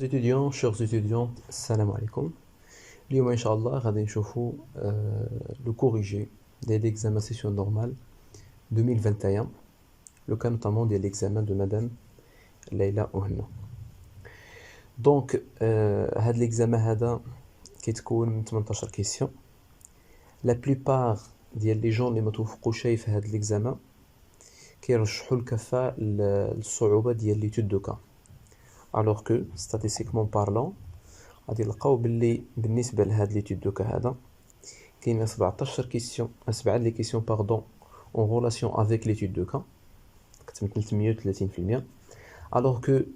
étudiants, chers étudiants, salam alaikum. اليوم إن شاء الله غادي نشوفوا le corrigé de l'examen session normale 2021 le cas notamment de l'examen de Madame Leila Ohna. Donc هذا l'examen هذا كيتكون من 18 question. La plupart ديال les gens اللي ما توفقوش شي في هذا l'examen كيرشحوا الكفة الصعوبة ديال l'étude de cas. Alors que statistiquement parlant غادي نلقاو باللي بالنسبه لهاد ليتود دو كا هذا كاين 17 كيسيون 7 لي كيسيون باردون اون ريلاسيون افيك ليتود دو كا كتمثل 38%. alors que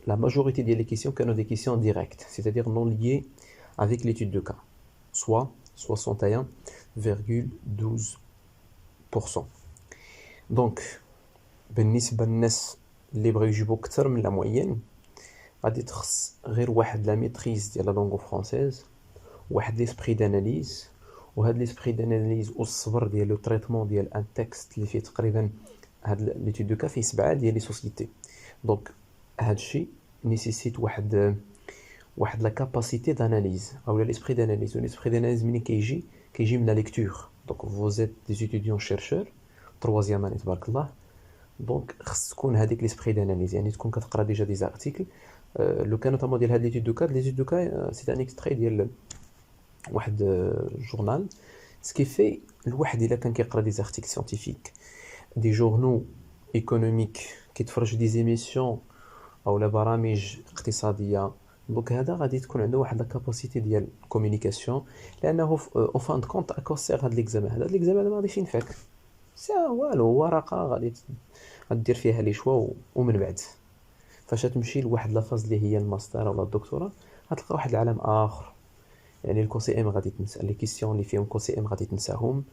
la majorité des questions كانوا des questions directes, c'est-à-dire non liées avec l'étude de cas, soit 61,12%. donc بالنسبه للناس اللي بغاو يجيبوا اكثر من لا موين غادي تخص غير واحد لا ميتريز ديال لا لونغ فرونسيز، واحد ليسبري داناليز، وهاد ليسبري داناليز والصبر ديال لو تريتمون ديال ان تكست اللي فيه تقريبا هاد ليتود دو كا فيه 7 ديال لي سوسيتي. دونك هاد الشيء نيسيسيت واحد لا كاباسيتي داناليز او ليسبري داناليز. ليسبري داناليز منين كيجي من لا ليكتور. دونك فو زيت دي ستوديون شيرشور تروازيام اني تبارك الله. دونك خص تكون هذيك ليسبري داناليز، يعني تكون كتقرا ديجا دي زارتيكل. لو كان نوتامون ديال هاد ليتود دو كا، ليتود دو كا سي ان اكستري ديال واحد جورنال. سكي في الواحد الا كان كيقرا دي زارتيكل سيانتيفيك دي جورنو ايكونوميك، كيتفرج دي زيميسيون او لا برامج اقتصاديه، دونك هذا غادي تكون عنده واحد لا كاباسيتي ديال كومونيكاسيون. لانه او فان دو كونت اكوسير هاد ليكزامان هذا ليكزامان ما غاديش ينفعك، سي والو ورقه غادي دير فيها لي شوا ومن بعد فاش تمشي لواحد لافاز اللي هي الماستر ولا الدكتوراه غتلقى واحد العالم اخر. يعني الكو سي ام غادي تنسى لي كيسيون اللي فيهم كو سي ام غادي تنساهم،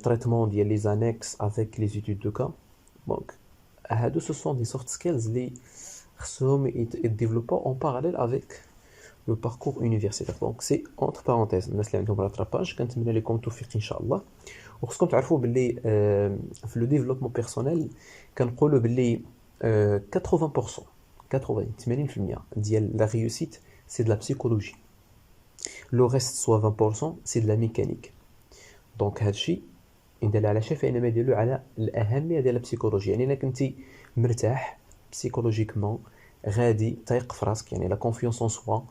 تريتمون ديال لي زانيكس افيك لي زيتود دو كا. دونك هادو سو سون دي سوفت سكيلز اللي خصهم يديفلوبو اون باراليل افيك لو باركور يونيفرسيتير. دونك سي اونتر بارونتيز الناس اللي عندهم راتراباج كنتمنى لكم التوفيق ان شاء الله. وخصكم تعرفوا باللي في لو ديفلوبمون بيرسونيل كنقولوا باللي 80% ديال لا ريوسيت سي دو لا بسيكولوجي، لو ريست سوا 20% سي دو لا ميكانيك. دونك هادشي ان دل على شيء فانما يدل على الاهميه ديال البسيكولوجي. يعني الا كنتي مرتاح بسيكولوجيكمون غادي تايق في راسك، يعني لا كونفيونس اون سوا،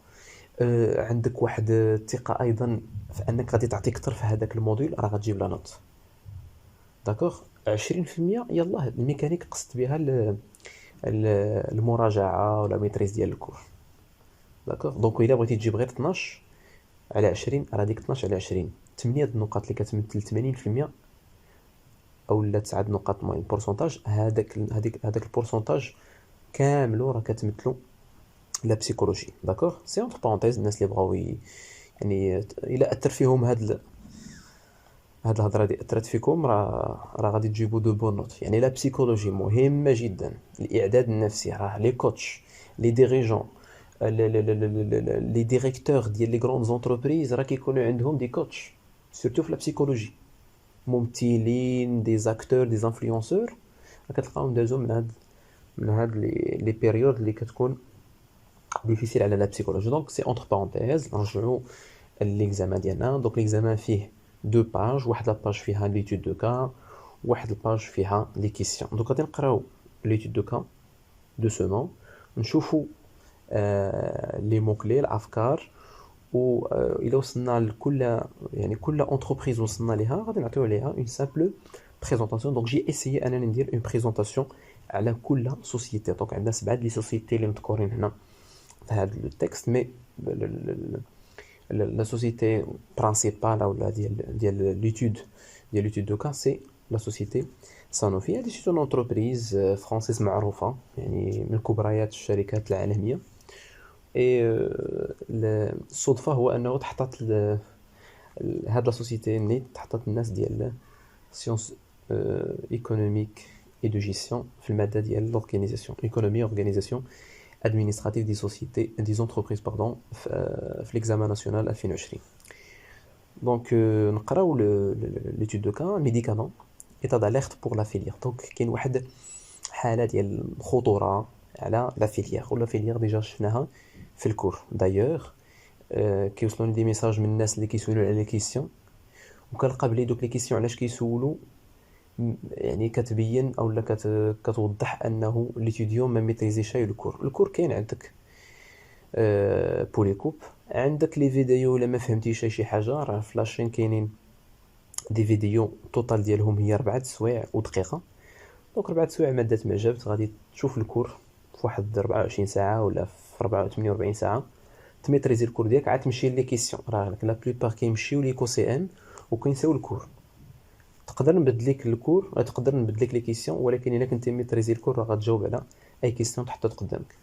عندك واحد الثقه ايضا في انك غادي تعطي اكثر في هذاك الموديل، راه غتجيب لا نوت. داكوغ 20% يلاه الميكانيك قصد بها المراجعه ولا ميتريز ديال الكور. داكوغ دونك الا بغيتي تجيب غير 12 على 20 راه ديك 12 على 20 8 د النقاط اللي كتمثل 80% او لا 9 د النقاط المهم بورسونتاج، هذاك البورسونتاج كاملو راه كتمثلو لا بسيكولوجي. داكوغ سي اونتر بارونتيز الناس اللي بغاو يعني الا اثر فيهم هاد الهضره دي اثرت فيكم راه غادي تجيبوا دو بون نوت. يعني لا بسيكولوجي مهمه جدا، الاعداد النفسي. راه لي كوتش لي ديريجون لي ديريكتور ديال لي غروند زونتربريز راه كيكونوا عندهم دي كوتش سورتو في لا بسيكولوجي، ممثلين دي زاكتور دي انفلونسور كتلقاهم دازو من هاد لي بيريود اللي كتكون ديفيسيل على لا بسيكولوجي. دونك سي اونتر بارونتيز نرجعوا ليكزامان ديالنا. دونك ليكزامان فيه دو باج، واحد لاباج فيها ليتود دو كا، واحد الباج فيها لي كيسيون. دونك غادي نقراو ليتود دو كا دو سومون، نشوفوا لي مو كلي الافكار، و الى وصلنا لكل يعني كل انتربريز وصلنا ليها غادي نعطيو عليها اون سامبل بريزونطاسيون. دونك جي اسيي انني ندير اون بريزونطاسيون على كل سوسيتي. دونك عندنا 7 لي سوسيتي اللي مذكورين هنا في هذا التكست، مي la société principale ou ديال l'étude de cas c'est la société Sanofi. هذه شي entreprise فرانسيز معروفة، يعني من كبريات الشركات العالمية. الصدفة هو أنه تحطت هاد لا سوسيتي نيت تحطت الناس ديال سيونس ايكونوميك اي دو جيستيون في المادة ديال لورغانيزاسيون ايكونومي اورغانيزاسيون administratif des sociétés, des entreprises, pardon, في l'examen national 2020. Donc, نقراو l'étude de cas, médicament, état d'alerte pour la filière. Donc, كاين واحد حالة ديال الخطورة على لا فيليير ولا فيليير ديجا شفناها في الكور دايوغ. كيوصلوني دي ميساج من الناس اللي كيسولوا على لي كيسيون، وكنلقى بلي دوك لي كيسيون علاش كيسولوا يعني كتبين اولا كتوضح انه ليتيديون ما ميتريزيش الكور. الكور كاين عندك بولي كوب، عندك لي فيديو الا ما فهمتيش شي حاجه راه في لاشين كاينين دي فيديو توتال ديالهم هي 4 سوايع ودقيقه. دونك 4 سوايع ما دات ما جابت غادي تشوف الكور في واحد 24 ساعه ولا في 48 ساعه تميتريزي الكور ديالك، عاد تمشي لي كيسيون. راه لا بلوبار كيمشيو ليكو سي ام وكينساو الكور. تقدر نبدل لك الكور، تقدر نبدل لك لي كيسيون، ولكن الا كنتي ميتريزي الكور راه غتجاوب على اي كيسيون تحطت قدامك.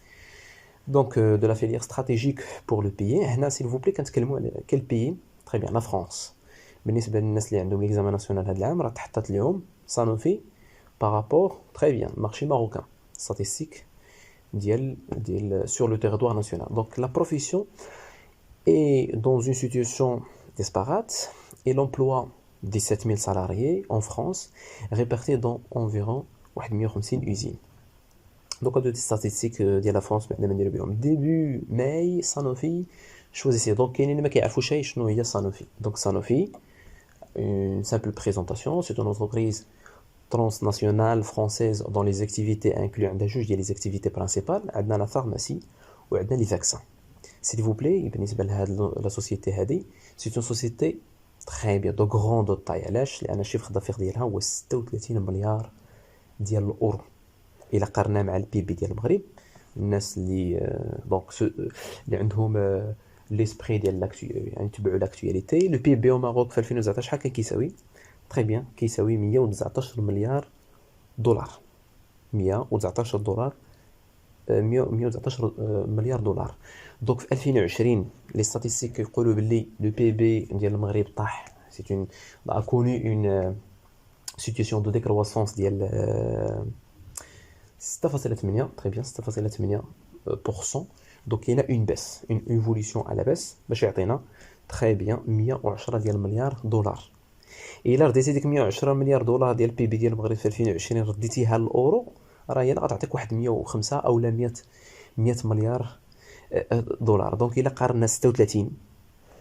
دونك دو لا فيليير استراتيجيك بور لو بيي. هنا سيل فو بلي كنتكلموا على كال بيي. تري بيان لا فرانس. بالنسبه للناس اللي عندهم ليكزامان ناسيونال هذا العام راه تحطت لهم سانوفي بارابور تري بيان مارشي ماروكان ستاتيستيك ديال sur le territoire national. Donc la profession est dans une situation disparate et l'emploi 17 000 salariés en France répartis dans environ 150 usines. Donc هادو دي statistiques ديال لا فرنسا بعدا ما نديرو بهم. ديبي ماي صانوفي choisissez. Donc كاينين ما كيعرفوش شنو هي صانوفي. Donc صانوفي une simple présentation, c'est une entreprise transnationale française dont les activités incluent عندها جوج ديال les activités principales. عندنا لا فارماسي وعندنا لي فاكسان. s'il vous plaît بالنسبه لهاد لا سوسيتي هادي c'est une société très bien de grande taille. علاش؟ لان الشيفر دافير ديالها هو 36 مليار ديال الاورو. الى قارنا مع البي بي ديال المغرب، الناس اللي دونك اللي عندهم ليسبري ديال يعني تبعوا لاكtualité، لو بي بي او ماروك في 2019 شحال كان كيساوي؟ تري بيان كيساوي 119 مليار دولار. 119 دولار 119 مليار دولار. دونك في 2020 لي ستاتيستيك كيقولوا باللي لو بي بي ديال المغرب طاح. سي اون a connu une situation de décroissance ديال 6.8. très bien 6.8%. donc il y a une baisse, une évolution à la baisse باش يعطينا très bien 110 ديال مليار دولار. الا رديتي ديك 110 مليار دولار ديال البي بي ديال المغرب في 2020 رديتيها للاورو، راه هي غتعطيك واحد 105 اولا 100 مليار دولار. دونك الا قارنا 36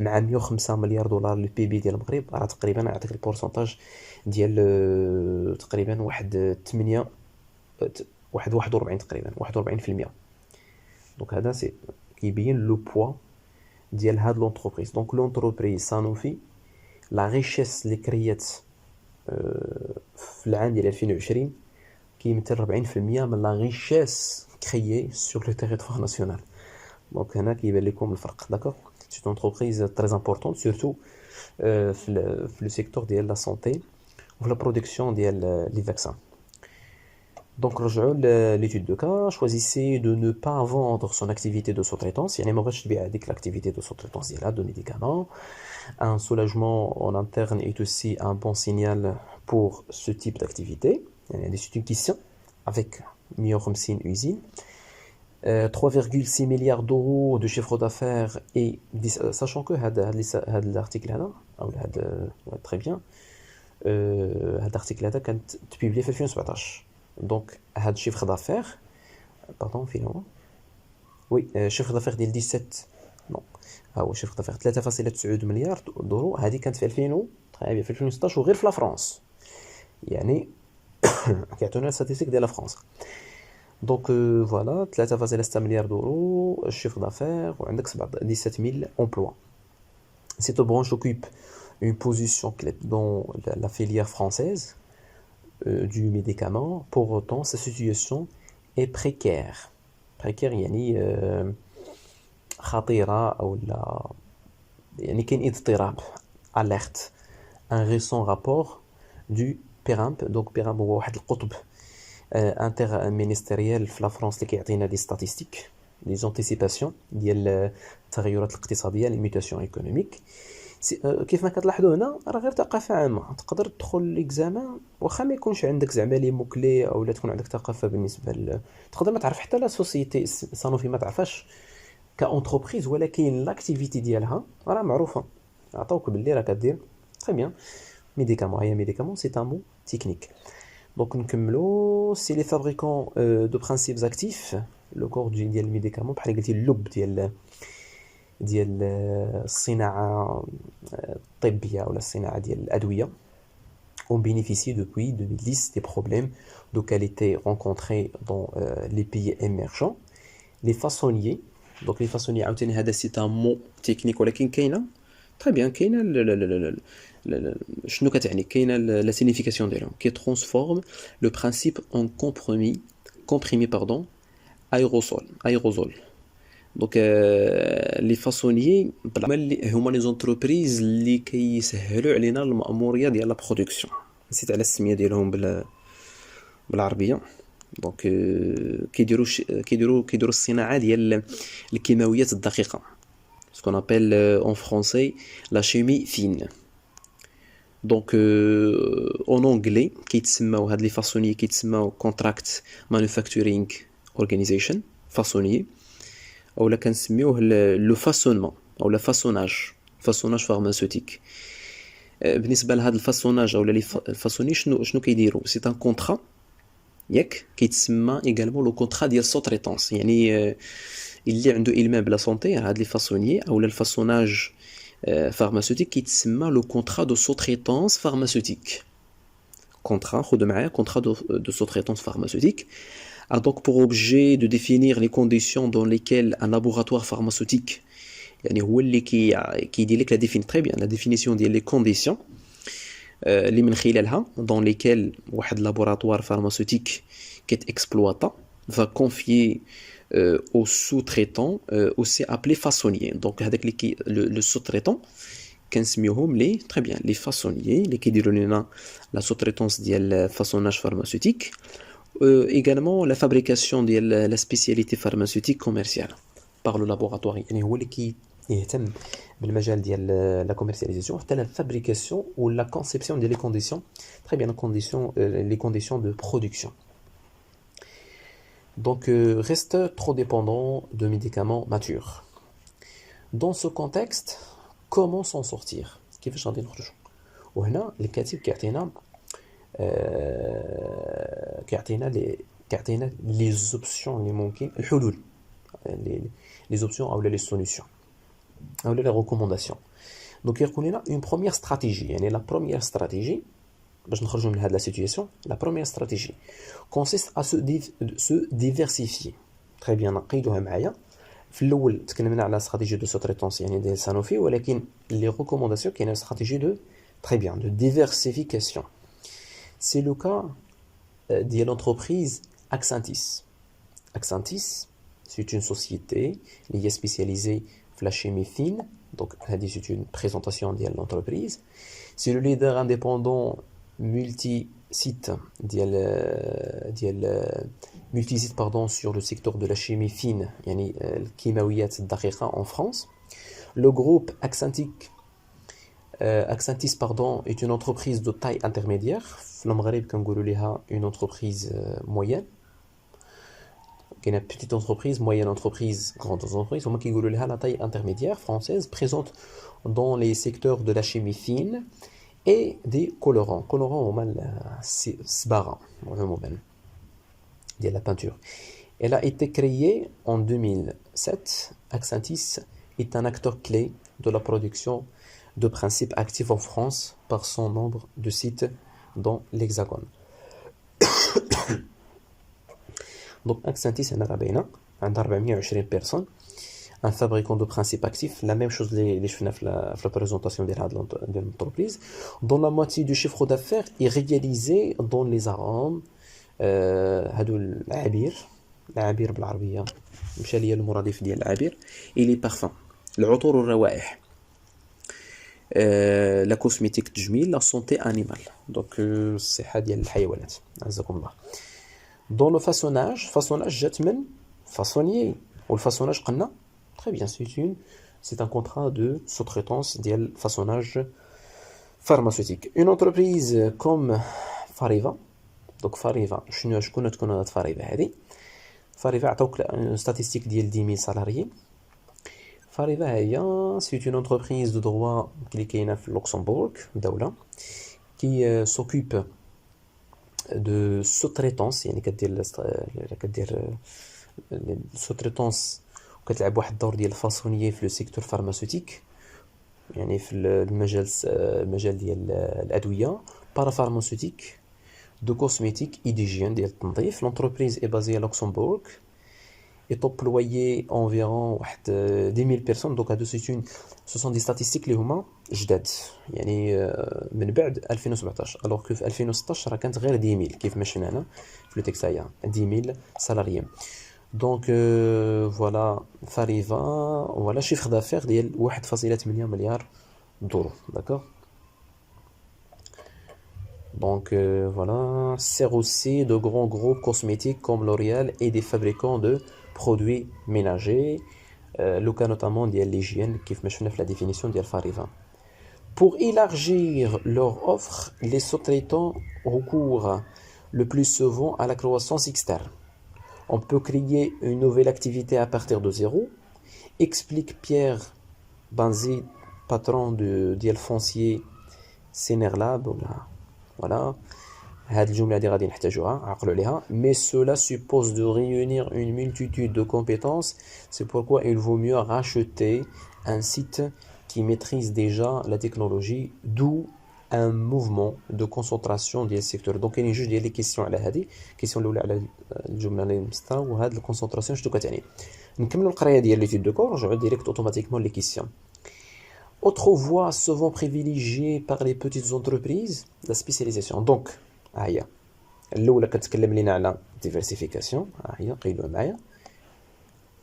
مع 105 مليار دولار للبي بي ديال المغرب، راه تقريبا يعطيك البورسونتاج ديال تقريبا واحد 8 واحد 41 تقريبا 41%. دونك هذا سي كيبين لو بوا ديال هاد لونتربريز. دونك لونتربريز سانوفي لا ريشيس اللي كريات في العام ديال 2020 كيمثل 40% من لا ريشيس كريي سور لو تيريتوار ناسيونال. دونك هنا كيبان لكم الفرق. داكوغ سي اونتربريز تري امبورطون سورتو في لو سيكتور ديال لا سونتي وفي لا برودكسيون ديال لي فاكسان. Donc, l'étude de cas, choisissez de ne pas vendre son activité de sous-traitance. يعني ما بغاش تبيع هذيك l'activité de sous-traitance ديالها de médicaments. Un soulagement en interne est aussi un bon signal pour ce type d'activité. يعني c'est une question avec 150 usines. 3,6 milliards d'euros de chiffre d'affaires et sachant que هذا l'article هذا او هذا très bien هذا l'article هذا كان تبيبلي في 2017. Donc, هاد chiffre d'affaires, pardon, finalement, oui, chiffre d'affaires ديال 17 non, هو chiffre d'affaires 3.9 مليار دورو. هذه كانت في 2000 في 2016 وغير في لا فرنسا، يعني كيعطيونا ستاتيستيك ديال لا فرنسا. دونك فوالا 3.6 مليار دورو الشيفر d'affaires وعندك 17000 emplois. Cette branche occupe une position clé dans la filière française du médicament. Pour autant, sa situation est précaire. précaire يعني خطيرة أو لا يعني كاين اضطراب. alerte. Un récent rapport du PIRAMP. donc PIRAMP هو واحد القطب interministériel في لا فرنسا اللي كيعطينا دي statistiques دي anticipations ديال التغيرات الاقتصادية les mutations économiques. كيف ما كتلاحظوا هنا راه غير ثقافه عامه. تقدر تدخل ليكزامان واخا ما يكونش عندك زعما لي موكلي او لا تكون عندك ثقافه بالنسبه تقدر ما تعرف حتى لا سوسيتي صانوفي ما تعرفاش كاونتربريز، ولكن لاكتيفيتي ديالها راه معروفه. عطاوك باللي راه كدير تري بيان ميديكامون. هي ميديكامون سي ان مو تكنيك. دونك نكملوا. سي لي فابريكون دو برينسيپس اكتيف لو كور ديال الميديكامون بحال قلتي اللب ديال الصناعه الطبيه ولا الصناعه ديال الادويه. On bénéficie depuis 2010 des problèmes de qualité rencontrés dans les pays émergents. Les façonniers, donc les façonniers, c'est un mot technique ولكن كاينه très bien كاينه شنو كتعني كاينه la signification ديالهم qui transforme le principe en comprimé pardon aérosol. Donc les façonniers هما les entreprises اللي كيسهلوا علينا المأمورية ديال لا برودكسيون. نسيت على السميه ديالهم بالعربيه. دونك كيديروا الصناعه ديال الكيماويات الدقيقه ce qu'on appelle en français la chimie fine. Donc en anglais كيتسموا هاد لي فاصونيي كيتسموا contract manufacturing organization façonnier اولا كنسميوه لو فاسونمون او لا فاسوناج فارماسيوتيك. بالنسبه لهذا الفاسوناج اولا لي فاسوني شنو كيديروا سي ان كونطرا ياك كيتسمى ايغالمون لو كونطرا ديال سوتريتونس يعني اللي عنده علم بلا سونتي هاد لي فاسونيي اولا الفاسوناج pharmaceutique كيتسمى لو كونطرا دو سوتريتونس فارماسيوتيك. كونطرا خذ معايا كونطرا دو سوتريتونس فارماسيوتيك a donc pour objet de définir les conditions dans lesquelles un laboratoire pharmaceutique يعني هو اللي كيدير لك la définition ديال les conditions اللي من خلالها dans lesquelles واحد laboratoire pharmaceutique كيتexploita va confier au sous-traitant aussi appelé façonnier. Donc هذاك اللي le sous-traitant كنسميوهم لي très bien les façonniers اللي كيديروا لنا la sous-traitance ديال façonnage pharmaceutique. également la fabrication de la spécialité pharmaceutique commerciale par le laboratoire يعني هو اللي كيهتم بالمجال ديال la commercialisation حتى la fabrication ou la conception des conditions très bien les conditions de production. Donc reste trop dépendant de médicaments matures. Dans ce contexte comment s'en sortir كيفاش غادي نخرجوا؟ وهنا الكاتب كيعطينا لي زوبسيون اللي ممكن الحلول لي زوبسيون او لي سوليوشن او لي ريكومونداسيون. دونك يقول لنا اون بروميير استراتيجي يعني لا بروميير استراتيجي باش نخرجوا من هاد لا سيتوياسيون. لا بروميير استراتيجي كونسيست ا سو ديفيرسيفيي. تري بيان نقيدوها معايا. في الاول تكلمنا على استراتيجي دو سوتريتونس يعني ديال سانوفي ولكن لي ريكومونداسيون كاينه استراتيجي دو تري بيان دو ديفيرسيفيكاسيون. C'est le cas de l'entreprise Axentis. Axentis, c'est une société qui est spécialisée dans la chimie fine. Donc, c'est une présentation de l'entreprise. C'est le leader indépendant multi-site sur le secteur de la chimie fine, yani الكيماويات الدقيقة en France. Le groupe Axentis est une entreprise de taille intermédiaire. في المغرب كنقولوا ليها une entreprise moyenne. كاينه petite entreprise, moyenne entreprise, grande entreprise. هما كيقولوا ليها la taille intermédiaire française présente dans les secteurs de la chimie fine et des colorants. Colorants هما الصباغه عموما ديال la peinture. Elle a été créée en 2007. Axentis est un acteur clé de la production de principes actifs en France par son nombre de sites dans l'Hexagone. Donc Axentis c'est un عندها 420 personnes, un fabricant de principes actifs, la même chose les شفنا في la présentation de l'entreprise, dont la moitié du chiffre d'affaires est réalisé dans les arômes هادو العبير بالعربيه مشى ليا المرادف ديال العبير et les parfums العطور والروائح. لا كوسميتيك التجميل لا سونتي انيمال دونك الصحه ديال الحيوانات عزكم الله. دون لو فاسوناج جات من فاسونيي والفاسوناج قلنا très bien c'est un contrat de sous-traitance ديال فاسوناج pharmaceutique. Une entreprise comme Fariva. Donc Fariva شكون تكون هاد Fariva هذه؟ Fariva عطاوك statistique ديال 10000 salariés. Fariva هي c'est une entreprise de droit اللي كاينه في لوكسمبورغ دولة qui s'occupe de sous-traitance يعني كدير السوتريتونس وكتلعب واحد الدور ديال الفاصونيي في لو سيكتور فارماسيوتيك، يعني في المجال ديال الادويه، بارافارماسيوتيك، دو كوسميتيك اي ديجيان ديال التنظيف. لونتربريز اي بازي à Luxembourg et employé environ واحد 10,000 personnes. Donc هادو ce sont des statistiques اللي هما جداد، يعني من بعد 2017، alors que في 2016 راه كانت غير 10,000 كيف ما شفنا هنا في لو تكست هيا 10,000 salariés. Donc voilà Fariva, voilà chiffre d'affaires ديال 1.8 مليار دولار. D'accord. Donc voilà, sert aussi de grands groupes cosmétiques comme L'Oréal et des fabricants de produits ménagers, le cas notamment de l'hygiène qui fait la définition de Fariva. Pour élargir leur offre, les sous-traitants recourent le plus souvent à la croissance externe. On peut créer une nouvelle activité à partir de zéro, explique Pierre Banzi, patron de Dial Foncier Senerlab. Voilà. هاد الجملة دي غادي نحتاجوها، عقلوا عليها. Mais cela suppose de réunir une multitude de compétences. C'est pourquoi il vaut mieux racheter un site qui maîtrise déjà la technologie, d'où un mouvement de concentration ديال السيكتور. دونك كاينين جوج ديال لي كيسيون على هذه. الكيسيون الاولى على الجمله اللي مسطره، وهاد الكونسونطراسيون شنو كتعني. نكملوا القرايه ديال ليتود دو كور، نرجعوا ديريكت اوتوماتيكمون لي كيسيون. Autre voie souvent privilégiée par les petites entreprises, la spécialisation. Donc هي الاولى كتكلم لينا على diversification، هي قيدوها معايا.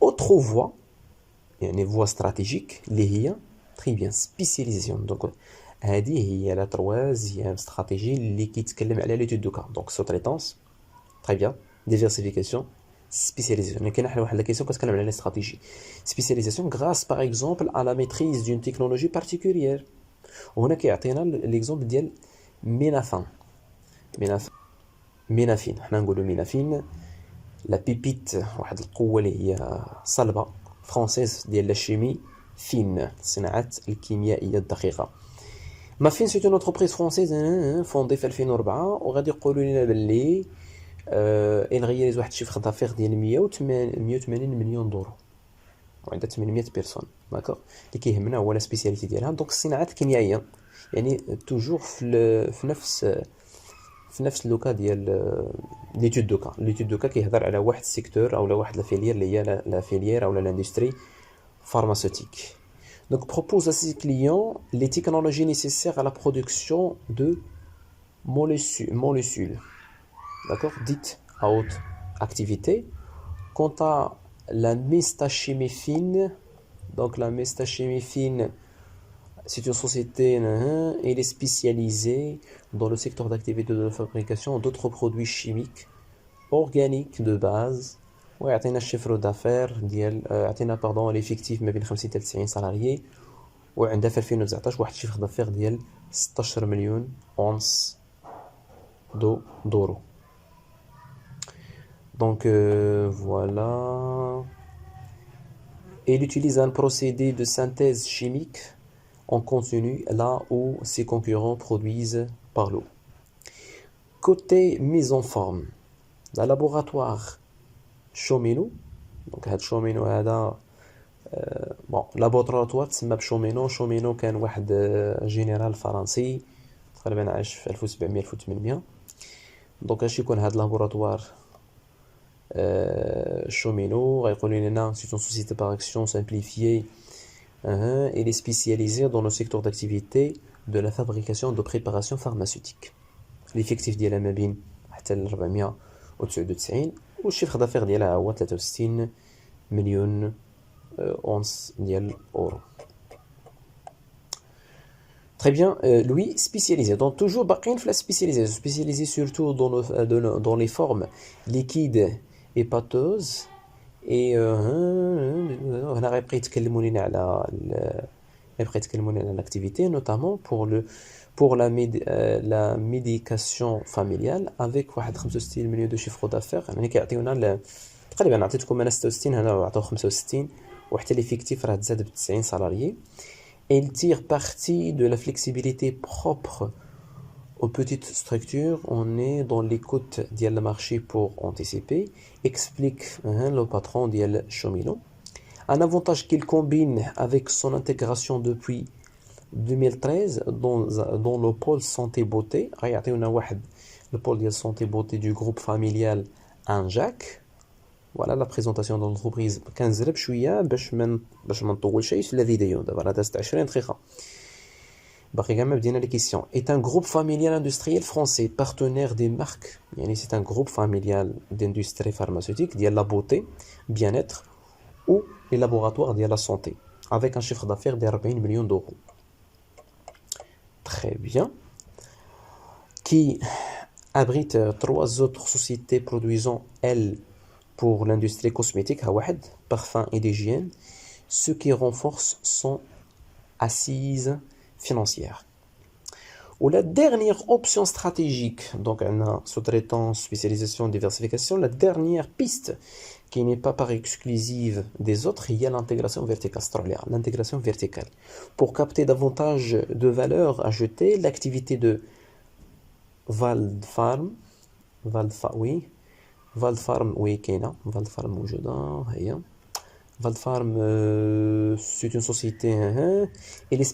Autre voie يعني voie stratégique اللي هي très bien spécialisation. donc هذه هي لا troisième stratégie اللي كيتكلم على l'étude de cas. donc sous-traitance, très bien, diversification, spécialisation. كاين حنا واحد لا كيسيون كتكلم على لي stratégie spécialisation grâce par exemple à la maîtrise d'une technologie particulière. وهنا كيعطينا ليكزومبل ديال مينافين. حنا نقولوا مينافين لا بيبيت، واحد القوه اللي هي صلبه فرونسيز ديال لا شيمي فين، الصناعات الكيميائيه الدقيقه. مافين سيت اون انتربريز فرونسيز فوندي في 2004، وغادي يقولوا لنا باللي ان غيريز واحد الشيفر دافير ديال 180 مليون دولار وعندها 800 بيرسون. داكوغ. اللي كيهمنا هو لا سبيسياليتي ديالها. دونك الصناعات الكيميائيه، يعني توجور في نفس لوكا ديال ليتود دوكا. ليتود دوكا كيهضر على واحد السيكتور او واحد لا فيليير اللي هي لا فيليير او لاندستري pharmaceutique. Donc propose à ses clients les technologies nécessaires à la production de molécules, d'accord, dites à haute activité. Quant à la mestachimie fine, donc la mestachimie fine, c'est une société, elle est spécialisée dans le secteur d'activité de la fabrication d'autres produits chimiques organiques de base. ويعطينا الشيفرو دافير ديال عطينا ليفيكتيف ما بين 50 حتى 90 سالاريي، وعندها في 2019 واحد الشيفر دافير ديال 16 مليون اونس دورو. Donc voilà. Elle utilise un procédé de synthèse chimique en continu là où ses concurrents produisent par l'eau. Côté mise en forme, le laboratoire Chomino. Donc هاد شومينو هذا بون لابوراتوار تسمى بشومينو. شومينو كان واحد جينيرال فرنسي تقريبا عاش في 1700 1800. دونك اش يكون هاد لابوراتوار شومينو؟ غيقولوا لنا سي اون سوسيتي باغ اكسيون سامبليفيي et est spécialisée dans le secteur d'activité de la fabrication de préparations pharmaceutiques. l'effectif ديالها ما بين حتى ل 499، والشيفر دافير ديالها هو 63 مليون اونس ديال اورو. Très bien, lui spécialisé. Donc toujours باقيين في la spécialisation, spécialisé surtout dans les formes liquides et pâteuses. Et هنا غيبقى يتكلموا لنا على l'activité, notamment pour la médication familiale avec واحد 65 مليون دو شيفر دافير. يعني كيعطيونا تقريبا عطيتكم انا 66، هنا عطاو 65، وحتى ليفيكتيف راه تزاد ب 90 سالاريي. Elle tire parti de la flexibilité propre aux petites structures, on est dans l'écoute du marché pour anticiper, explique le patron de Chomino. Un avantage qu'il combine avec son intégration depuis 2013 dans le pôle santé beauté. Le pôle de santé beauté du groupe familial Anjac. Voilà la présentation de l'entreprise. كنزرب شويه باش ما نطولش في la vidéo. دابا راه دازت 20 دقيقه. باقي كاع ما بدينا les questions. Est un groupe familial industriel français partenaire des marques. يعني c'est un groupe familial d'industrie pharmaceutique ديال la beauté, bien-être ou les laboratoires de la santé avec un chiffre d'affaires de 40 millions d'euros. Très bien. Qui abrite 3 autres sociétés produisant, elles, pour l'industrie cosmétique, parfum et d'hygiène, ce qui renforce son assise financière. Ou la dernière option stratégique, donc on a sous-traitance, spécialisation, diversification, la dernière piste qui n'est pas par exclusive des autres, il y a l'intégration verticale, l'intégration verticale. Pour capter davantage de valeur ajoutée, l'activité de Valdfarm, Valdfarm, c'est une société, elle est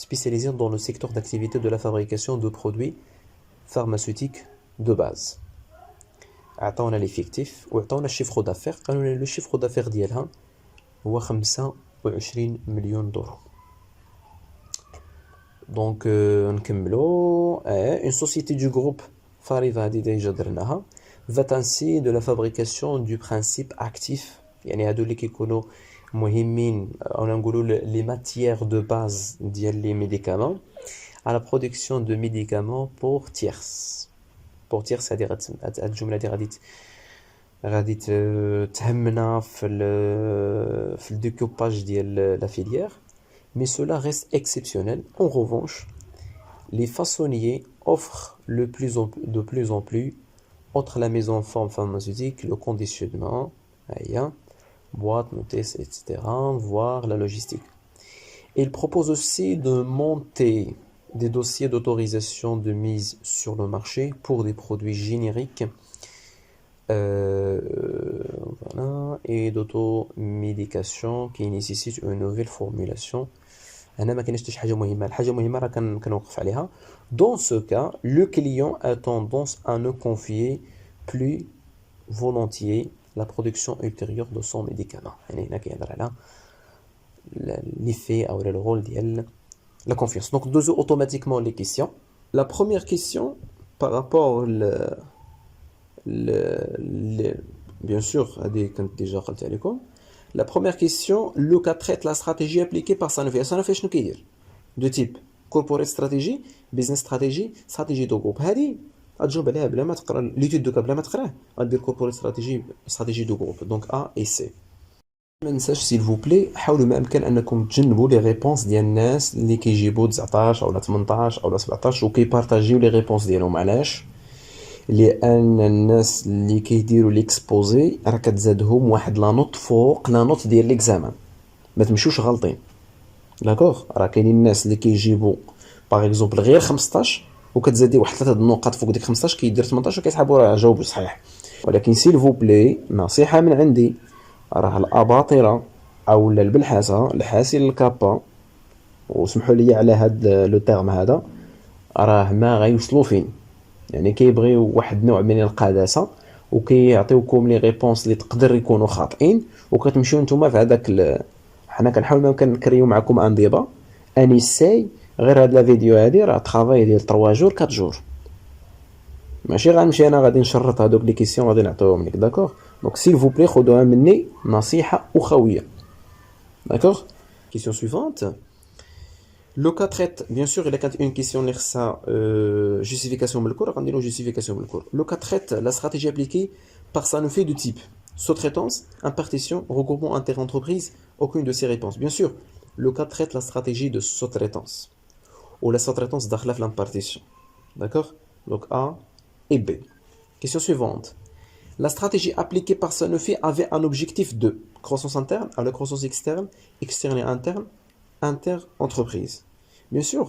spécialisée dans le secteur d'activité de la fabrication de produits pharmaceutiques de base. عطاونا l'effectif وعطاونا الشيفر d'affaires. قالوا لنا le chiffre d'affaires ديالها هو 25 مليون دولار. دونك نكملوا. une société du groupe Fariva هذه ديجا درناها va ainsi de la fabrication du principe actif, يعني هادو اللي كيكونوا مهمين او نقولوا les matières de base ديال les médicaments, à la production de médicaments pour tierces. Pour tierces هذه هاد الجمله هذه غادي تهمنا في le découpage ديال la filière, mais cela reste exceptionnel. En revanche, les façonniers offrent de plus en plus, entre la mise en forme pharmaceutique, le conditionnement, boîte, notice, etc., voire la logistique. Ils proposent aussi de monter des dossiers d'autorisation de mise sur le marché pour des produits génériques et d'automédication qui nécessitent une nouvelle formulation. أنا ما كاينش شي حاجة مهمة. الحاجة مهمة راه كنوقف عليها. Dans ce cas, le client a tendance à ne confier plus volontiers la production ultérieure de son médicament. يعني هنا كيهضر على l'effet ou le rôle ديال la confiance. Donc, nous automatiquement les questions. La première question par rapport bien sûr, déjà la première question, le cas traite la stratégie appliquée par Sanofi. Sanofi شنو كيدير؟ De type corporate strategy, business strategy, stratégie de groupe. هذه غتجاوب عليها بلا ما تقرا ليتود دو كا بلا ما تقراه غدير corporate strategy de groupe. Donc A et C. ما ننساش سيل فو بلي حاولوا ما امكن انكم تجنبوا لي ريبونس ديال الناس اللي كيجيبوا 19 ولا 18 ولا 17 وكيبارطاجيو لي ريبونس ديالهم. علاش؟ لان الناس اللي كيديروا ليكسبوزي راه كتزادهم واحد لا نوت فوق لا نوت ديال ليكزامان. ما تمشوش غالطين. داكوغ؟ راه كاينين الناس اللي كيجيبوا باغ اكزومبل غير 15 وكتزادي واحد 3 النقاط فوق ديك 15 كيدير 18 وكيسحبوا راه جاوبوا صحيح. ولكن سيل فو بلي نصيحه من عندي، راه الاباطره او البلحاسه الحاسي للكابا، وسمحوا لي على هاد لو تيرم هذا، راه ما غيوصلوا فين. يعني كيبغيو واحد نوع من القداسه وكيعطيوكم لي ريبونس اللي تقدر يكونوا خاطئين وكتمشيو نتوما في هذاك حنا كنحاول ما يمكن نكريو معكم ان ديبا اني ساي غير هاد لا فيديو هادي راه طرافاي ديال 3 جور 4 جور، ماشي غنمشي انا غادي نشرط هذوك لي كيسيون غادي نعطيوهم لك. داكوغ؟ دونك سيل فو بلي خذوها مني نصيحه اخويه. داكوغ؟ كيسيون سويفونت. لو كا تريت بيان سور الا كانت اون كيسيون اللي خصها جوستيفيكاسيون من الكور غنديرو جوستيفيكاسيون من الكور. لو كا تريت لا استراتيجي ابليكي par Sanofi de type sous-traitance, impartition, regroupement inter-entreprise, aucune de ces réponses. Bien sûr, le cas traite la stratégie de sous-traitance ou la sous-traitance d'Akhlaf l'impartition. D'accord? Donc A et B. Question suivante. La stratégie appliquée par Sanofi avait un objectif de croissance interne à la croissance externe, externe et interne, inter-entreprise. Bien sûr,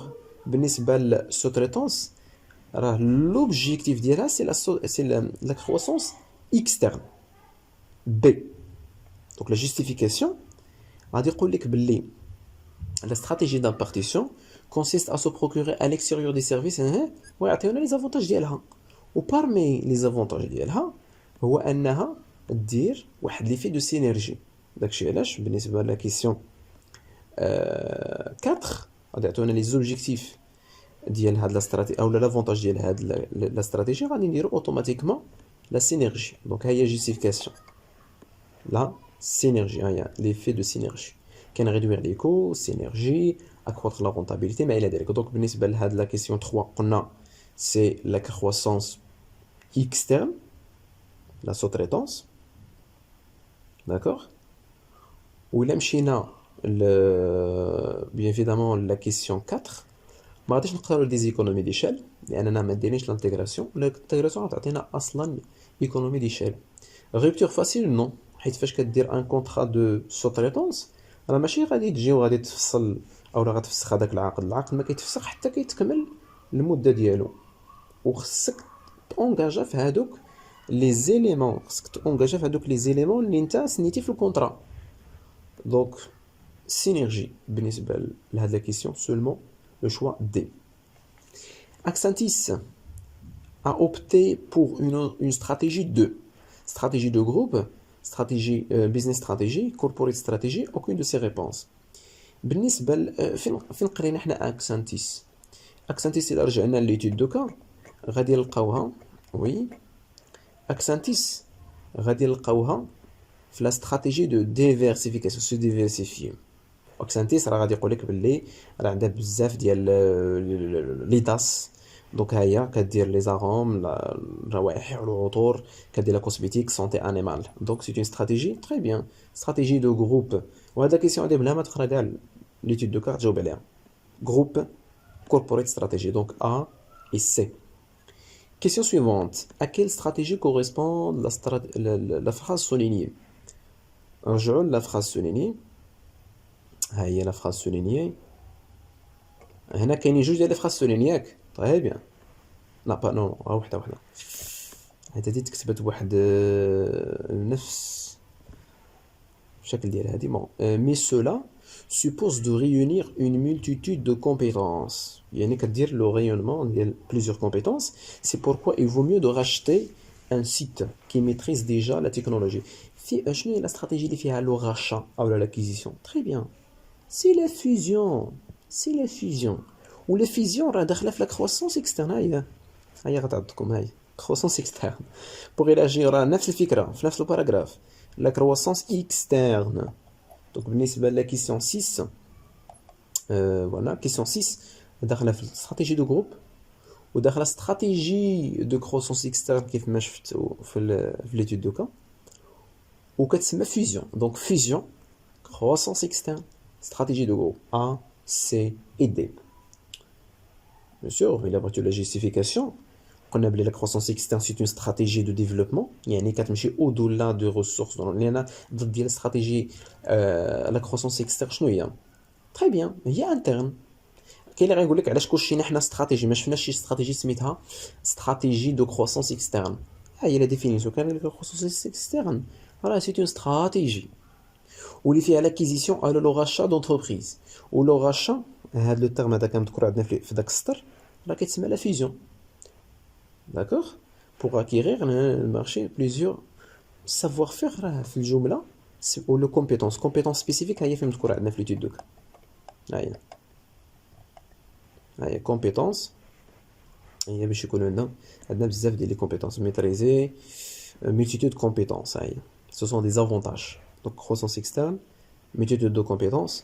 بالنسبة للسوتريتونس راه l'objectif ديالها c'est la croissance externe B. Donc la justification غادي يقول لك باللي la stratégie d'impartition consiste à se procurer à l'extérieur des services ويعطيونا les avantages ديالها. وparmi les avantages ديالها هو انها دير واحد ليفي دو سينيرجي. داكشي علاش بالنسبه لا كيسيون 4 غادي يعطيونا لي زوبجيكتيف ديال هاد لا استراتيجي او لافونتاج ديال هاد لا استراتيجي غادي نديرو اوتوماتيكمون لا سينيرجي. دونك ها هي جيستيفيكاسيون لا سينيرجي. ها هي ليفي دو سينيرجي كان ريدوير لي كو سينيرجي accroître la rentabilité ما الى ذلك. دونك بالنسبه لهاد لا كيسيون 3 قلنا سي لا كرواسونس externe la sous-traitance. D'accord. Ou l'amchina, bien évidemment, la question 4. ما غاديش نقراو des économies d'échelle لاننا ما ديناش l'intégration. L'intégration غتعطينا اصلا économie d'échelle. Rupture facile non حيت فاش كدير ان كونطرا دو sous-traitance راه ماشي غادي تجي وغادي تفصل او لا غتفسخ هذاك العقد ما كيتفسخ حتى كيتكمل المده ديالو. وخصك تونجاجا في هادوك لي زيليمون خصك تونجاجا في هادوك لي زيليمون اللي نتا سنيتي في الكونطرا. دونك سينيرجي بالنسبه لهاد لا كيسيون سولمون لو شوا دي. Accentis a opté pour une stratégie de groupe, stratégie business stratégie, corporate stratégie, aucune de ces réponses. بالنسبه فين قرينا حنا اكسانتيس. اكسانتيس الا رجعنا ليتود دوكا غادي نلقاوها وي اكسانتيس غادي نلقاوها في لا استراتيجي دو ديفيرسيفيكاسيون سو ديفيرسيفي. اكسانتيس راه غادي يقول لك باللي راه عندها بزاف ديال لي داس. دونك ها هي كدير لي زاروم الروائح والعطور كدير لا كوسميتيك سونتي انيمال. دونك سي اون استراتيجي تري بيان استراتيجي دو جروب. وهذا كيسيون غادي بلا ما تقرا كاع ليتود دو كارت تجاوب عليها. Groupe corporate stratégie, donc A et C. Question suivante. À quelle stratégie correspond la phrase soulignée? La phrase soulignée. هي la phrase soulignée. هنا كاينين جوج ديال الفراز soulignée ياك. طيب bien. لا با نو وحده هادي تكتبت بواحد نفس الشكل ديال هادي بون. مي سولا suppose de réunir une multitude de compétences. يعني كدير le rayonnement ديال plusieurs compétences. C'est pourquoi il vaut mieux de racheter un site qui maîtrise déjà la technologie. شنو هي la stratégie اللي فيها le rachat او l'acquisition? Très bien. C'est la fusion. C'est la fusion. و la fusion راه داخله في la croissance externe. هي غتعطيكم هاي croissance externe. pour élargir راه نفس الفكره في نفس الباراغراف la croissance externe. Donc بالنسبه لا كيسيون 6 فوالا كيسيون 6 داخله في استراتيجي دو جروب وداخله استراتيجي دو كروسونس اكسترن كيف ما شفتوا في ليتود دوكا وكتسمى فيزيون. دونك فيزيون كروسونس اكسترن استراتيجي دو جروب A C et D. Bien sûr, il a battu la justification. قلنا بلي la croissance externe c'est une stratégie de développement يعني كتمشي au-delà de ressources. لأن ضد ديال الاستراتيجي la croissance externe شنو هي؟ très bien هي interne. كاين اللي غايقول لك علاش كلشي حنا استراتيجي ما شفناش شي استراتيجي سميتها استراتيجي دو croissance externe. ها هي لا ديفينيسيون كان لك croissance externe راه c'est une stratégie واللي فيها l'acquisition او لو rachat d'entreprise. و لو rachat هذا لو تيرم هذا كنذكر عندنا في داك السطر راه كيتسمى لا فيزيون. D'accord. Pour acquérir le marché, plusieurs savoir-faire في الجملة ou le compétence spécifique هي فين تكون عندنا في l'étude دوك. هي compétence هي باش يكون عندنا بزاف ديال les compétences maîtriser multitude de compétences. Ce sont des avantages. Donc croissance externe, multitude de compétences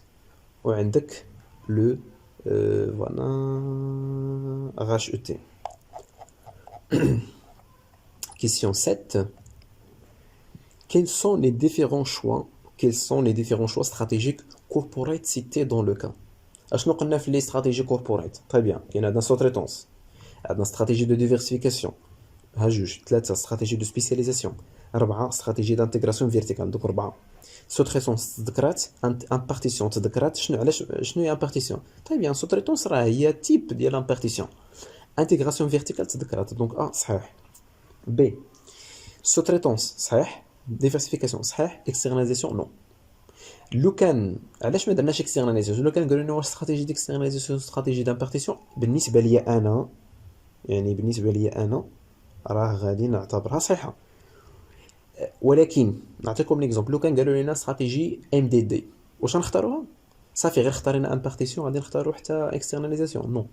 وعندك le voilà RHET. Question 7. Quels sont les différents choix stratégiques corporate cités dans le cas? اشنو قلنا في les stratégies corporate? Très bien. كاين عندنا sous-traitance, عندنا stratégie de diversification, ها جوج 3 stratégie de spécialisation, 4 stratégie d'intégration verticale. Donc 4 sous-traitance تذكرات impartition تذكرات شنو هي impartition très bien sous-traitance راه هي type ديال impartition intégration verticale تذكرات donc A صحيح B sous-traitance صحيح diversification صحيح externalisation non لو كان علاش ما درناش اكسترناليزاسيون لو كان قالوا لنا واش استراتيجي ديك اكسترناليزاسيون استراتيجي دامبارتيسيون بالنسبه لي انا يعني بالنسبه لي انا راه غادي نعتبرها صحيحه ولكن نعطيكم ليكزومبل لو كان قالوا لنا استراتيجي ام دي دي واش نختاروها صافي غير اختارينا امبارتيسيون غادي نختاروا حتى اكسترناليزاسيون نو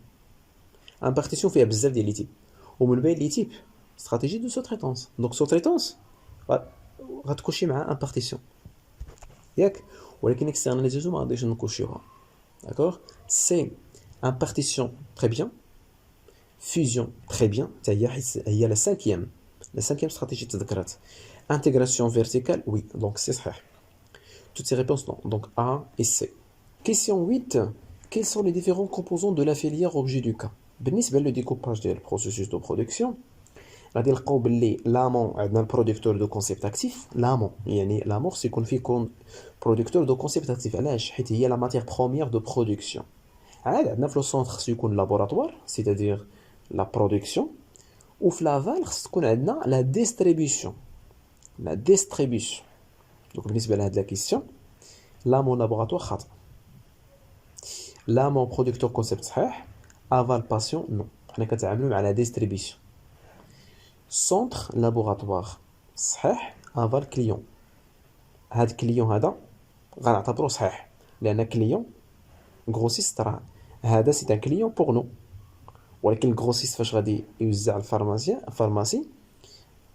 امبارتيسيون فيها بزاف ديال لي تيب ومن بين لي تيب استراتيجي دو سو تريتونس دونك سو تريتونس غتكوشي مع امبارتيسيون ياك ولكن externalisation ما غاديش نكوشيوها داكوغ سي impartition très bien fusion très bien حتى هي لا cinquième stratégie تذكرات intégration verticale oui donc c'est صحيح toutes ces réponses non donc A et C question 8 quels sont les différents composants de la filière objet du cas بالنسبه للديكوباج ديال البروسيسوس دو برودكسيون غادي نلقاو باللي لامون عندنا البرودكتور دو كونسيبت اكتيف لامون يعني لامون خص يكون فيه برودكتور دو كونسيبت اكتيف علاش حيت هي لا ماتيير بروميير دو برودكسيون عاد عندنا في لو سونتر خص يكون لابوراتوار سيتادير لا برودكسيون وفي لافال خص تكون عندنا لا ديستريبيسيون دونك بالنسبه لهاد لا كيسيون لامون لابوراتوار خاطئ لامون برودكتور كونسيبت صحيح افال باسيون نو حنا كنتعاملوا مع لا ديستريبيسيون سونتر لابوراتوار صحيح افال كليون هاد كليون هذا غنعتبروه صحيح لان كليون غروسيست راه هذا سي ان كليون بور نو ولكن الغروسيست فاش غادي يوزع الفارماسي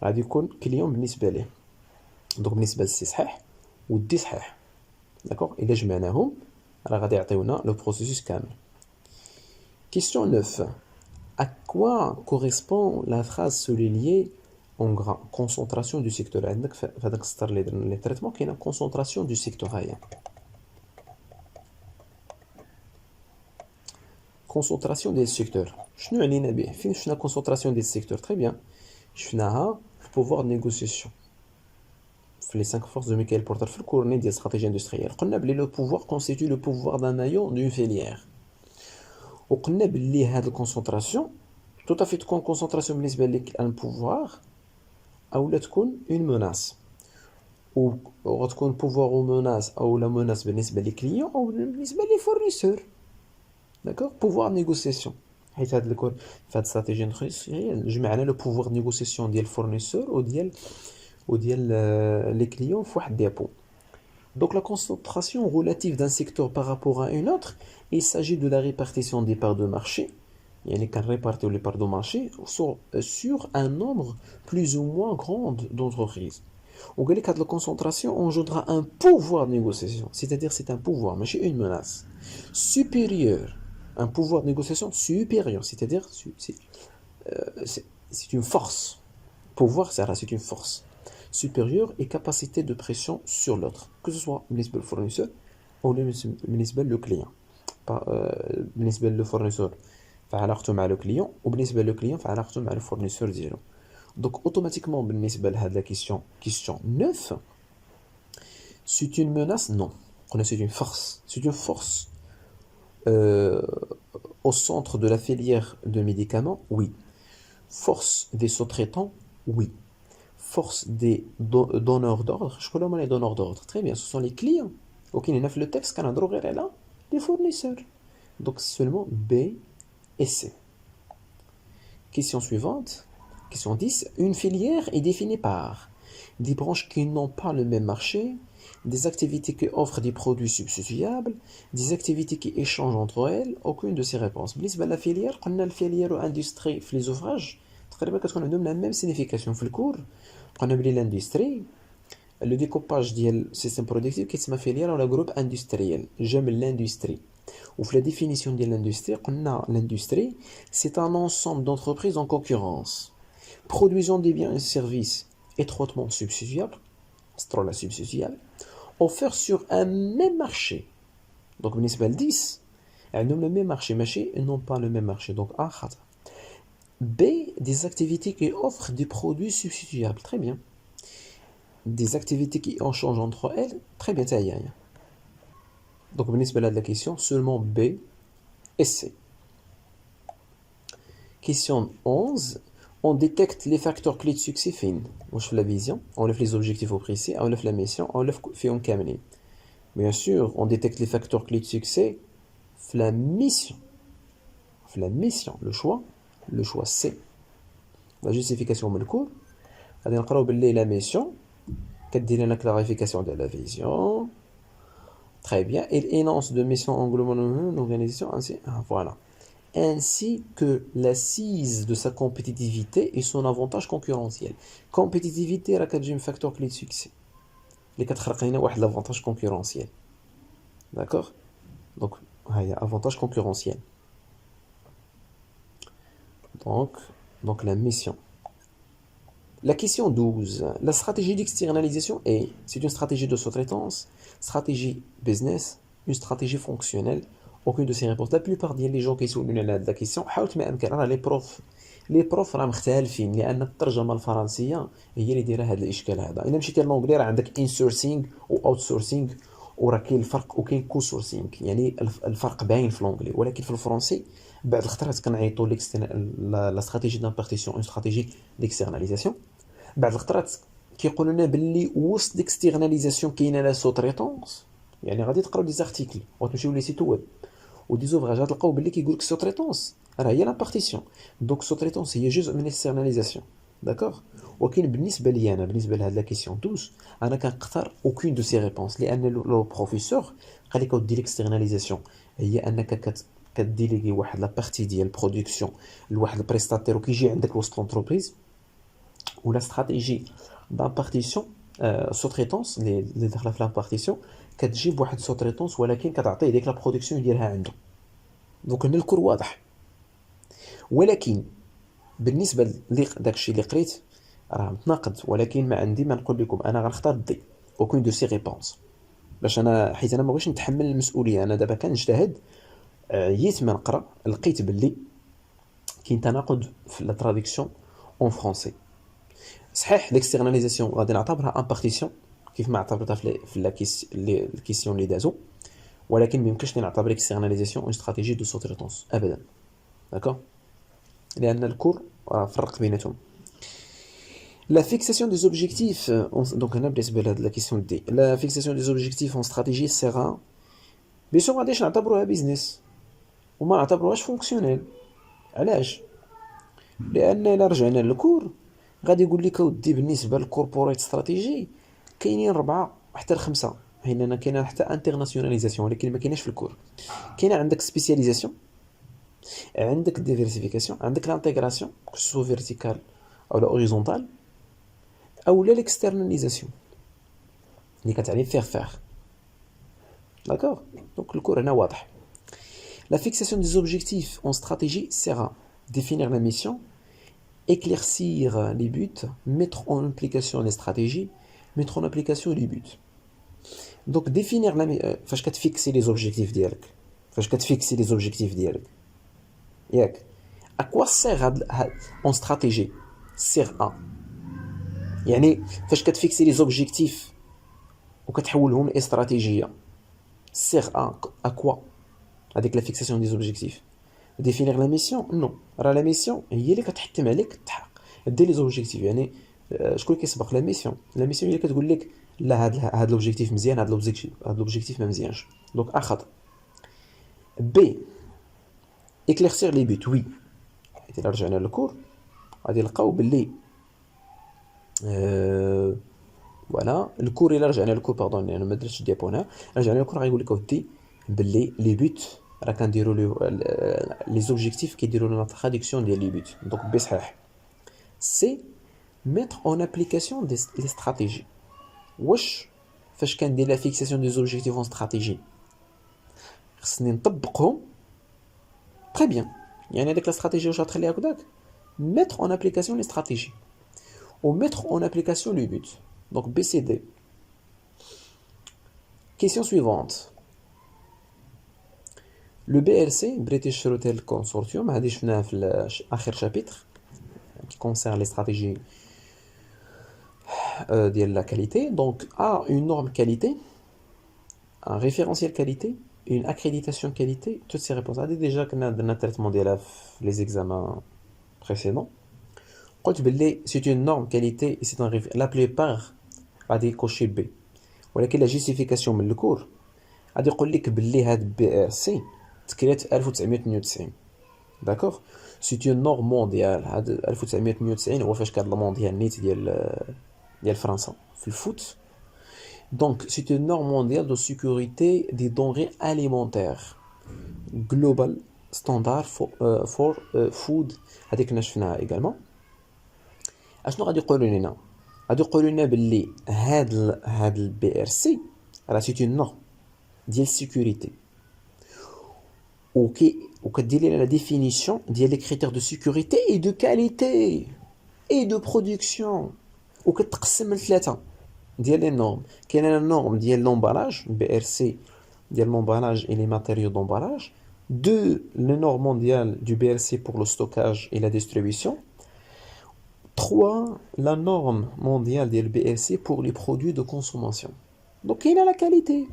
غادي يكون كليون بالنسبه ليه دونك بالنسبه للسي صحيح ودي صحيح داكوغ الا جمعناهم راه غادي يعطيونا لو بروسيسوس كامل كيسيون 9 à quoi correspond la phrase soulignée en grand concentration du secteur عندك في هذاك السطر اللي درنا لي تريتمون كاينه concentration du secteur هيا concentration des secteurs شنو علينا به فين شفنا concentration des secteurs très bien شفناها في pouvoir de négociation في les 5 forces de Michael Porter في الكورني ديال stratégie industrielle قلنا بلي le pouvoir constitue le pouvoir d'un maillon d'une filière وقلنا بلي هاد الكونسونطراسيون توطافي تكون كونسونطراسيون بالنسبه لك ان بوفوار اولا تكون اون موناس وغتكون بوفوار و موناس او لا موناس بالنسبه لي كليون او بالنسبه لي فورنيسور داكوغ بوفوار نيغوسياسيون حيت هاد الكور في هاد استراتيجي اندستريال جمعنا لو بوفوار نيغوسياسيون ديال الفورنيسور وديال لي كليون في واحد ديابو. Donc la concentration relative d'un secteur par rapport à un autre, il s'agit de la répartition des parts de marché, yani qu'on répartit les parts de marché sur un nombre plus ou moins grand d'entreprises. On dit que la concentration engendrera un pouvoir de négociation, c'est-à-dire c'est un pouvoir, mais c'est une menace supérieure, un pouvoir de négociation supérieur, c'est-à-dire c'est une force. Pouvoir, c'est une force supérieure et capacité de pression sur l'autre, que ce soit le fournisseur ou le client. Le fournisseur فعلاقته مع le client وبالنسبة le client فعلاقته مع le fournisseur ديالو. Donc automatiquement بالنسبة لهاد la question 9 c'est une menace non c'est une force au centre de la filière de médicaments oui force des sous-traitants oui force des donneurs d'ordre je connais les donneurs d'ordre très bien ce sont les clients ok il y a le texte qu'on a drogué là les fournisseurs donc seulement B et C. Question suivante question 10 une filière est définie par des branches qui n'ont pas le même marché des activités qui offrent des produits substituables des activités qui échangent entre elles aucune de ces réponses بالنسبة la filière قلنا الفilière industrie في les ouvrages تقريبا كتكون عندهم la même signification في الكور قلنا بلي l'industrie le découpage ديال système productif كيتسمى filière ولا groupe industriel جا من l'industrie وفي la définition ديال l'industrie قلنا l'industrie c'est un ensemble d'entreprises en concurrence produisant des biens et services étroitement substituables offerts sur un même marché donc بالنسبة ل 10 عندهم le même marché ماشي ils n'ont pas le même marché donc A خطأ B des activités qui offrent des produits substituables très bien des activités qui en changent entre elles, très bien, ça y est. Donc, بالنسبة لهاد la question, seulement B et C. Question 11. On détecte les facteurs clés de succès فين؟ واش في la vision, on lève les objectifs au précis, on lève la mission, on lève فيهم كاملين. Bien sûr, on détecte les facteurs clés de succès في la mission. في la mission, le choix C. La justification من الكور غادي نقراو باللي la mission كدير لنا clarification de la vision. Très bien. Il énonce de mission englobant l'organisation ainsi, voilà. Ainsi que l'assise de sa compétitivité et son avantage concurrentiel. Compétitivité راه كتجي من facteur clé de succès. اللي كتخلق لنا واحد l'avantage concurrentiel. D'accord? Donc, il y a avantage concurrentiel. Donc la mission. La question 12. La stratégie d'externalisation c'est une stratégie de sous-traitance, stratégie business, une stratégie fonctionnelle. Aucune de ces réponses. La plupart des gens qui sont la question, حاولت ما أمكن راه لي بروف راه مختلفين لأن الترجمة الفرنسية هي اللي دايره هذا الإشكال هذا. إلا مشيتي للأنجلي راه عندك insourcing و outsourcing وراه كاين الفرق وكاين كوسورسينغ، يعني الفرق باين في الأنجلي، ولكن في الفرنسي بعض الخطرات كنعيطوا لا استراتيجي دامبارتيسيون اون استراتيجي ديكسترناليزاسيون. بعض الخطرات كيقولوا لنا باللي وسط ديكسترناليزاسيون كاينه لا سوتريتونس، يعني غادي تقراو دي زارتيكل وتمشيو لي سيت ويب ودي زوفراج غتلقاو باللي كيقول لك سوتريتونس راه هي لامبارتيسيون. دونك سوتريتونس هي جزء من الاكسترناليزاسيون، داكوغ. ولكن بالنسبه لي انا بالنسبه لهاد لا كيسيون 12 انا كنختار اوكين دو سي ريبونس، لان لو بروفيسور قال لك ودي الاكسترناليزاسيون هي انك كديليغي واحد لا بارتي ديال البرودكسيون لواحد البريستاتير وكيجي عندك وسط لونتربريز، ولا استراتيجي دامبارتيسيون سوتريتونس اللي داخله في لامبارتيسيون كتجي بواحد سوتريتونس ولكن كتعطيه ديك لا برودكسيون يديرها عنده. دونك هنا الكور واضح، ولكن بالنسبه لداكشي اللي قريت راه متناقض، ولكن ما عندي ما نقول لكم انا غنختار دي اوكين دو سي ريبونس باش انا حيت انا ما بغيتش نتحمل المسؤوليه. انا دابا كنجتهد، عييت ما نقرا لقيت باللي كاين تناقض في لا تراديكسيون اون فرونسي. صحيح ليكسترناليزاسيون غادي نعتبرها امبارتيسيون كيف ما اعتبرتها في الكيسيون اللي دازو، ولكن ما يمكنش نعتبر اكسترناليزاسيون اون استراتيجي دو سوتريتونس ابدا، داكوغ، لان الكور فرق بيناتهم. La fixation des objectifs, donc on a la question D. La fixation des objectifs en stratégie sera, bien sûr, غاديش نعتبروها بيزنس وما نعتبروهاش فونكسيونيل. علاش؟ لان الا رجعنا للكور غادي يقول لك اودي بالنسبه للكوربوريت استراتيجي كاينين 4 حتى ل5. هنا كاينه حتى انترناسيوناليزاسيون ولكن ما كايناش في الكور. كاينه عندك سبيسياليزاسيون، عندك ديفيرسيفيكاسيون، عندك لانتيغراسيون سو فيرتيكال او اوريزونتال او ليكسترناليزاسيون اللي كتعني فيغ. داكوغ. دونك الكور هنا واضح. La fixation des objectifs en stratégie sera définir la mission, éclaircir les buts, mettre en application les stratégies, mettre en application les buts. Donc définir la فاش كتفيكسي les objectifs ديالك، فاش كتفيكسي les objectifs ديالك ياك à quoi sert en stratégie sert à، يعني فاش كتفيكسي les objectifs وكتحولهم لاستراتيجيه sert à quoi هذيك la fixation des objectifs. définir la mission non، راه la mission هي اللي كتحكم عليك تحقق دير les objectifs. يعني شكون كيسبق la mission هي اللي كتقول لك لا هاد لوبجيكتيف مزيان هاد لوبجيكتيف ما مزيانش. دونك اخطا. بي éclaircir les buts oui. إذا رجعنا للكور غادي نلقاو باللي فوالا الكور الا رجعنا للكور باردون انا ما درتش ديابونا، رجعنا للكور غايقول لك ودي باللي لي بوت راه كنديروا لي زوبجيكتيف كيديروا لنا تراديكسيون ديال لي بوت. دونك بي صحيح. سي mettre en application les stratégies. واش فاش كندير لا فيكساسيون دي زوبجيكتيف اون استراتيجي خصني نطبقهم تري بيان، يعني هذيك لا استراتيجي واش غتخليها هكذاك mettre en application les stratégies ou mettre en application les buts. Donc BCD. Question suivante. Le BLC British Retail Consortium هذه شفناها في آخر chapitre qui concerne les stratégies ديال la qualité. Donc A, une norme qualité, un référentiel qualité, une accréditation qualité, toutes ces réponses. هذه déjà كنا درنا traitement ديالها في les examens précédents. قلت باللي c'est une norme qualité et c'est un la plupart غادي يكوشي B. ولكن la justification من الكور غادي يقول لك باللي هاد BRC تكريت 1992. داكوغ سي اون نورم مونديال. هاد 1992 هو فاش كان المونديال نيت ديال فرنسا في الفوت. دونك سي اون نورم مونديال دو سيكوريتي دي دونغي اليمونتير جلوبال ستاندار فور فود. هذيك كنا شفناها ايغالمون. اشنو غادي يقولوا لنا؟ غادي يقولوا لنا باللي هاد البي ار سي راه سي اون نورم ديال سيكوريتي وكدير لنا لا ديفينيسيون ديال لي كريتير دو سيكوريتي اي دو كاليتي اي دو برودكسيون وكتقسم من ثلاثه ديال لي نورم. كاينه لا نورم ديال لومبالاج بي ار سي ديال لومبالاج اي لي ماتيريaux دومبالاج. دو لي نورم مونديال دو بي ار سي pour le stockage et la distribution. 3 la norme mondiale ديال بي ار سي pour les produits de consommation. Donc كاينه لا كاليتي.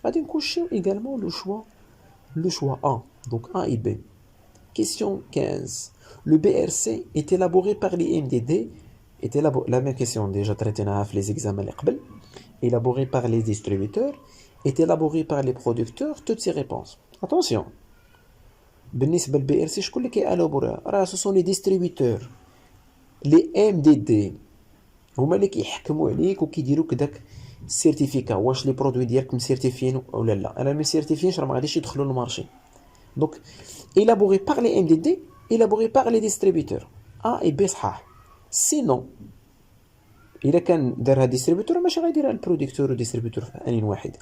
غادي نكوشيو également le choix A, donc A et B. Question 15. Le BRC est élaboré par les MDD, la même question déjà traitée dans les examens élaboré par les distributeurs, est élaboré par les producteurs, toutes ces réponses. Attention. بالنسبة للBRC شكون اللي كيألابوريها؟ راه ce sont les distributeurs. Les MDD هما اللي كيحكموا عليك وكيديروك داك السيرتيفيكا واش لي برودوي ديالك مسيرتيفيين ولا لا. الا ما سيرتيفيينش راه ما غاديش يدخلوا للمارشي. دونك élaboré par les MDD, élaboré par les distributeurs. A et B صحاح. سينو الا كان دارها ديستريبيوتور ماشي غيديرها البروديكتور والديستريبيوتور في ان واحد.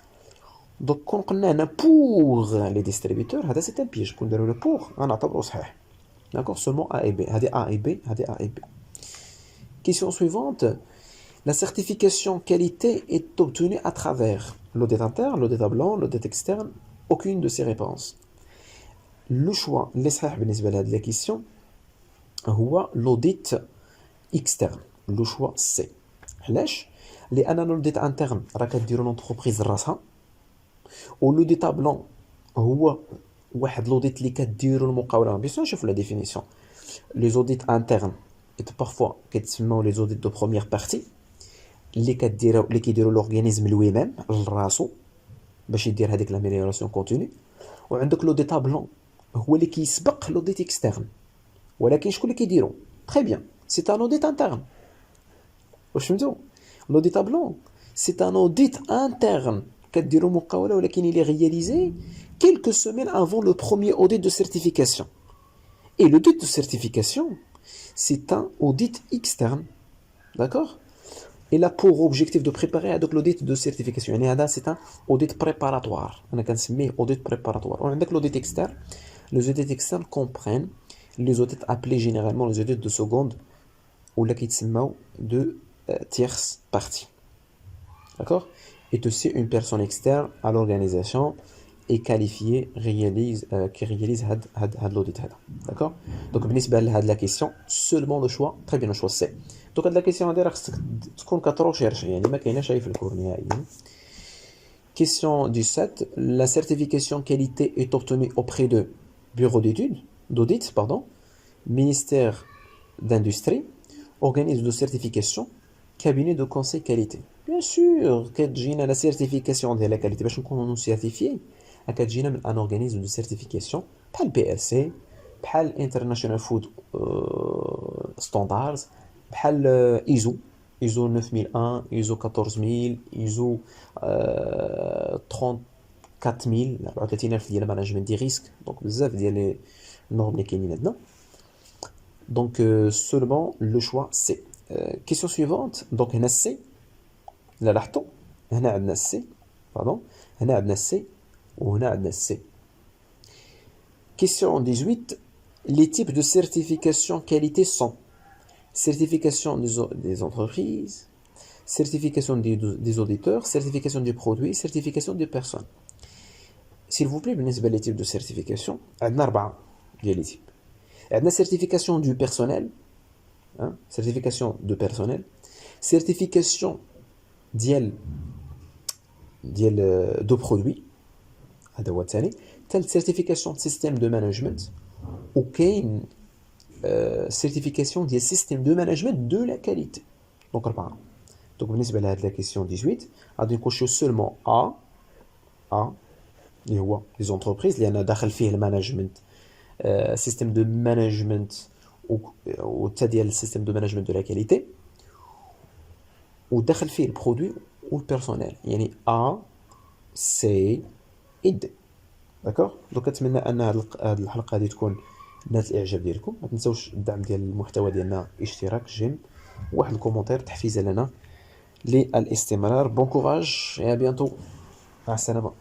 دونك كون قلنا هنا بوغ لي ديستريبيوتور هذا سي ان بيج. كون داروا له بوغ غنعتبروه صحيح. داكوغ سولمون A et B. هذه A et B, هذه A et B. Question suivante. La certification qualité est obtenue à travers l'audit interne, l'audit blanc, l'audit externe. Aucune de ces réponses. Le choix اللي صحيح بالنسبة لهاد la question هو l'audit externe. Le choix C. علاش؟ لأن l'audit interne راه كديرو لونتربريز راسها و l'audit blanc هو واحد l'audit اللي كديرو المقاولة. بيان نشوفو la définition. Les audits internes et parfois كيتسموا les audits de première partie اللي كيديروا لورغانيزم لوي-ميم لراسو باش يدير هذيك لاميليوراسيون كونتينيو. وعندك لوديت بلون هو اللي كيسبق لوديت اكسترن. ولكن شكون اللي كيديرو؟ تري بيان سي ان اوديت انترن. واش فهمتوا؟ لوديت بلون سي ان اوديت انترن كديروا مقاوله ولكن il est réalisé quelques semaines avant le premier audit de certification. Et l'audit de certification c'est un audit externe. D'accord? Il a pour objectif de préparer l'audit de certification. C'est un audit préparatoire. On a un audit préparatoire. On a l'audit externe. Les audits externes comprennent les audits appelés généralement les audits de seconde ou là qui de tierce partie. D'accord? Et aussi une personne externe à l'organisation est qualifiée qui réalise l'audit. D'accord? Donc, بالنسبة لهاد la question, seulement le choix, très bien le choix C. Donc هاد la question هادي راه خصك تكون كتروشيرش يعني ما كايناش في الكور نهائيا. Question 17. La certification qualité est obtenue auprès de bureau d'audit, ministère d'industrie, organisme de certification, cabinet de conseil qualité. Bien sûr, كتجينا la certification ديال la qualité باش نكونوا certifiés. كتجينا من ان organisme de certification بحال BRC بحال International Food Standards بحال ISO 9001 ISO 14000 ISO 34000 34000 ديال مانجمنت دي ريسك. دونك بزاف ديال لي نورم اللي كاينين عندنا. دونك seulement le choix C. Question suivante. Donc هنا C لا لاحظتوا هنا عندنا C هنا عندنا C وهنا عندنا C. Question 18. Les types de certification qualité sont certification des entreprises, certification des auditeurs, certification des produits, certification des personnes. S'il vous plaît, بالنسبة les types de certification, عندنا 4 ديال les types. عندنا certification du personnel, certification de personnel, certification ديال دو برودوي، هذا هو الثاني. ثالث سيرتيفيكاسيون سيستيم دو مانجمنت، وكاين سيرتيفيكاسيون ديال سيستيم دو مانجمنت دو لا كاليتي. دونك 4. دونك بالنسبه لهاد لا كيسيون 18 غادي نكوشيو سولمون ا اللي هو لي زونتربريز لان داخل فيه المانجمنت، سيستيم دو مانجمنت و حتى ديال السيستيم دو مانجمنت دو لا كاليتي، وداخل فيه البرودوي والبيرسونيل، يعني ا سي اي دي. داكوغ. دونك كنتمنى ان هاد الحلقه غادي تكون نالت الاعجاب ديالكم. ما تنساوش الدعم ديال المحتوى ديالنا، اشتراك، جيم، واحد الكومونتير تحفيزا لنا للاستمرار. بون كوراج، يا بيانتو، مع السلامه.